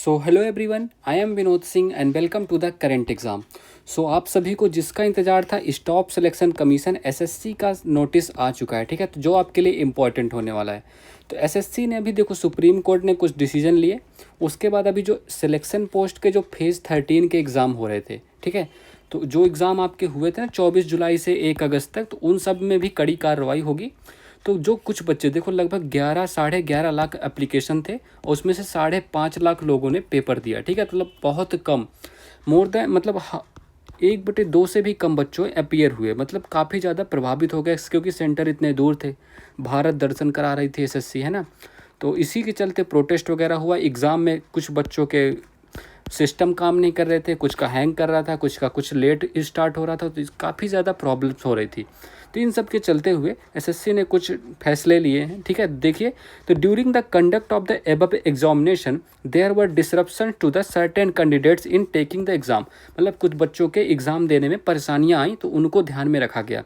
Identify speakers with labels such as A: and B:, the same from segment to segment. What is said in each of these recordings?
A: So hello everyone, I am Vinod Singh and welcome to the current exam. So आप सभी को जिसका इंतज़ार था, स्टाफ सिलेक्शन कमीशन एसएससी का नोटिस आ चुका है, ठीक है। तो जो आपके लिए इम्पॉर्टेंट होने वाला है, तो एसएससी ने अभी देखो सुप्रीम कोर्ट ने कुछ डिसीजन लिए। उसके बाद अभी जो सिलेक्शन पोस्ट के जो फेज़ 13 के एग्ज़ाम हो रहे थे, ठीक है, तो जो एग्ज़ाम आपके हुए थे ना 24 जुलाई से 1 अगस्त तक, तो उन सब में भी कड़ी कार्रवाई होगी। तो जो कुछ बच्चे देखो, लगभग 11 साढ़े 11 लाख एप्लीकेशन थे और उसमें से 5.5 लाख लोगों ने पेपर दिया, ठीक है। मतलब बहुत कम, मोर देन मतलब 1/2 से भी कम बच्चों अपीयर हुए। मतलब काफ़ी ज़्यादा प्रभावित हो गए क्योंकि सेंटर इतने दूर थे, भारत दर्शन करा रही थी एसएससी, है ना। तो इसी के चलते प्रोटेस्ट वगैरह हुआ। एग्ज़ाम में कुछ बच्चों के सिस्टम काम नहीं कर रहे थे, कुछ का हैंग कर रहा था, कुछ का कुछ लेट स्टार्ट हो रहा था, तो काफ़ी ज़्यादा प्रॉब्लम्स हो रही थी। तो इन सब के चलते हुए एसएससी ने कुछ फैसले लिए हैं, ठीक है। देखिए, तो during the conduct of the above examination there were disruption to the certain candidates in taking the exam. मतलब कुछ बच्चों के एग्ज़ाम देने में परेशानियाँ आई, तो उनको ध्यान में रखा गया,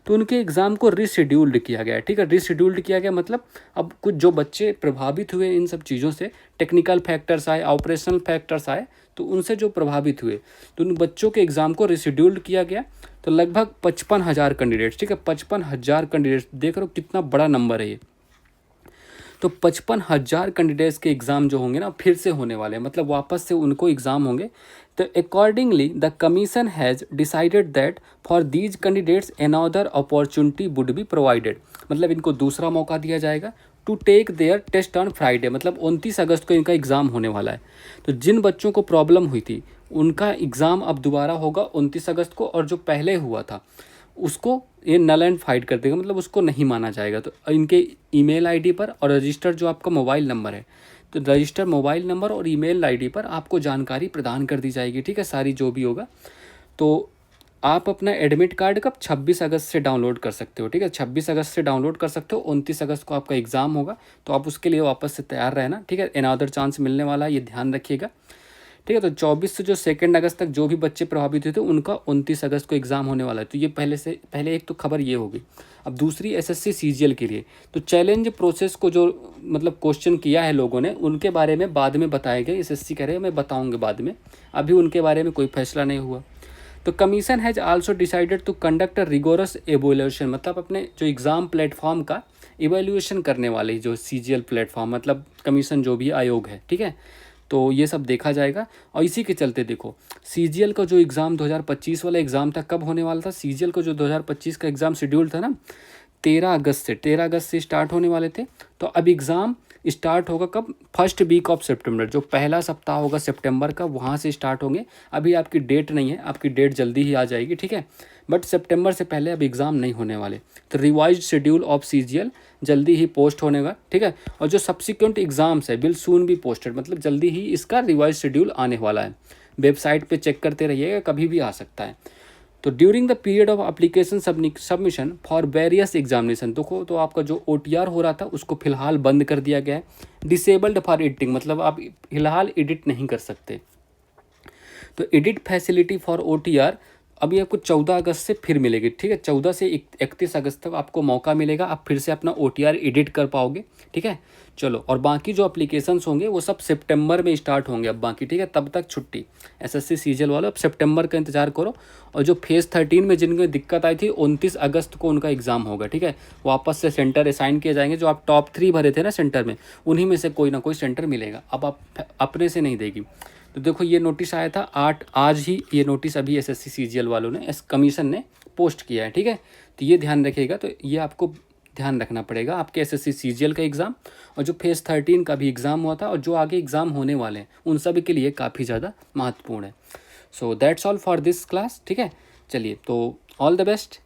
A: तो उनके एग्ज़ाम को रीशेड्यूल्ड किया गया, ठीक है। रीशेड्यूल्ड किया गया मतलब अब कुछ जो बच्चे प्रभावित हुए इन सब चीज़ों से, टेक्निकल फैक्टर्स आए, ऑपरेशनल फैक्टर्स आए, तो उनसे जो प्रभावित हुए, तो उन बच्चों के एग्ज़ाम को रीशेड्यूल्ड किया गया। तो लगभग 55,000 कैंडिडेट्स, ठीक है, 55,000 कैंडिडेट्स, देख रहे हो कितना बड़ा नंबर है ये। तो 55,000 कैंडिडेट्स के एग्ज़ाम जो होंगे ना, फिर से होने वाले हैं, मतलब वापस से उनको एग्ज़ाम होंगे। तो accordingly the commission has decided that for these candidates another opportunity would be provided. मतलब इनको दूसरा मौका दिया जाएगा to take their test on Friday. मतलब 29 अगस्त को इनका एग्ज़ाम होने वाला है। तो जिन बच्चों को प्रॉब्लम हुई थी उनका एग्ज़ाम अब दोबारा होगा 29 अगस्त को, और जो पहले हुआ था उसको ये नल एंड फाइड कर देगा, मतलब उसको नहीं माना जाएगा। तो इनके ईमेल आईडी पर और रजिस्टर जो आपका मोबाइल नंबर है, तो रजिस्टर मोबाइल नंबर और ईमेल आईडी पर आपको जानकारी प्रदान कर दी जाएगी, ठीक है, सारी जो भी होगा। तो आप अपना एडमिट कार्ड कब 26 अगस्त से डाउनलोड कर सकते हो, ठीक है, 26 अगस्त से डाउनलोड कर सकते हो। 29 अगस्त को आपका एग्ज़ाम होगा, तो आप उसके लिए वापस से तैयार रहना, ठीक है। अनदर चांस मिलने वाला है, ये ध्यान रखिएगा, ठीक है। तो 24 से जो 2 अगस्त तक जो भी बच्चे प्रभावित हुए थे उनका 29 अगस्त को एग्ज़ाम होने वाला है। तो ये पहले एक तो खबर ये होगी। अब दूसरी एसएससी सीजीएल के लिए, तो चैलेंज प्रोसेस को जो मतलब क्वेश्चन किया है लोगों ने, उनके बारे में बाद में बताए गए। एसएससी कह रहे हैं मैं बताऊँगा बाद में, अभी उनके बारे में कोई फैसला नहीं हुआ। तो commission has also decided to conduct a rigorous evolution. मतलब अपने जो एग्ज़ाम प्लेटफॉर्म का इवेल्यूएशन करने वाले जो सीजीएल प्लेटफॉर्म, मतलब कमीशन जो भी आयोग है, ठीक है, तो ये सब देखा जाएगा। और इसी के चलते देखो, सीजीएल का जो एग्ज़ाम 2025 वाला एग्ज़ाम था, कब होने वाला था सीजीएल का जो 2025 का एग्ज़ाम शेड्यूल था ना, 13 अगस्त से स्टार्ट होने वाले थे। तो अब एग्ज़ाम स्टार्ट होगा कब, फर्स्ट वीक ऑफ सितंबर, जो पहला सप्ताह होगा सितंबर का, वहाँ से स्टार्ट होंगे। अभी आपकी डेट नहीं है, आपकी डेट जल्दी ही आ जाएगी, ठीक है, बट सितंबर से पहले अब एग्ज़ाम नहीं होने वाले। तो रिवाइज्ड शेड्यूल ऑफ सीजीएल जल्दी ही पोस्ट होने का, ठीक है। और जो सब्सिक्वेंट एग्ज़ाम्स है विल सून बी पोस्टेड, मतलब जल्दी ही इसका रिवाइज शेड्यूल आने वाला है। वेबसाइट पे चेक करते रहिएगा, कभी भी आ सकता है। तो during the period of application submission for various examination, देखो तो आपका जो ओटीआर हो रहा था उसको फिलहाल बंद कर दिया गया है। डिसेबल्ड फॉर एडिटिंग, मतलब आप फिलहाल एडिट नहीं कर सकते। तो एडिट फैसिलिटी फॉर ओटीआर अभी आपको 14 अगस्त से फिर मिलेगी, ठीक है। 14 से 31 अगस्त तक आपको मौका मिलेगा, आप फिर से अपना ओटीआर एडिट कर पाओगे, ठीक है। चलो, और बाकी जो एप्लीकेशंस होंगे वो सब सितंबर में स्टार्ट होंगे अब बाकी, ठीक है। तब तक छुट्टी एसएससी सीजीएल वालों, अब सितंबर का इंतजार करो। और जो फेज़ 13 में जिनकी दिक्कत आई थी, 29 अगस्त को उनका एग्ज़ाम होगा, ठीक है। वापस से सेंटर असाइन किए जाएंगे। जो आप टॉप 3 भरे थे ना सेंटर में, उन्हीं में से कोई ना कोई सेंटर मिलेगा। अब आप अपने से नहीं देगी। तो देखो, ये नोटिस आया था आज ही ये नोटिस अभी एसएससी सीजीएल वालों ने, कमीशन ने पोस्ट किया है, ठीक है। तो ये ध्यान रखिएगा। तो ये आपको ध्यान रखना पड़ेगा, आपके एसएससी सीजीएल का एग्ज़ाम और जो फेज़ 13 का भी एग्ज़ाम हुआ था और जो आगे एग्ज़ाम होने वाले हैं, उन सभी के लिए काफ़ी ज़्यादा महत्वपूर्ण है। So that's all for this class, ठीक है। चलिए, तो ऑल द बेस्ट।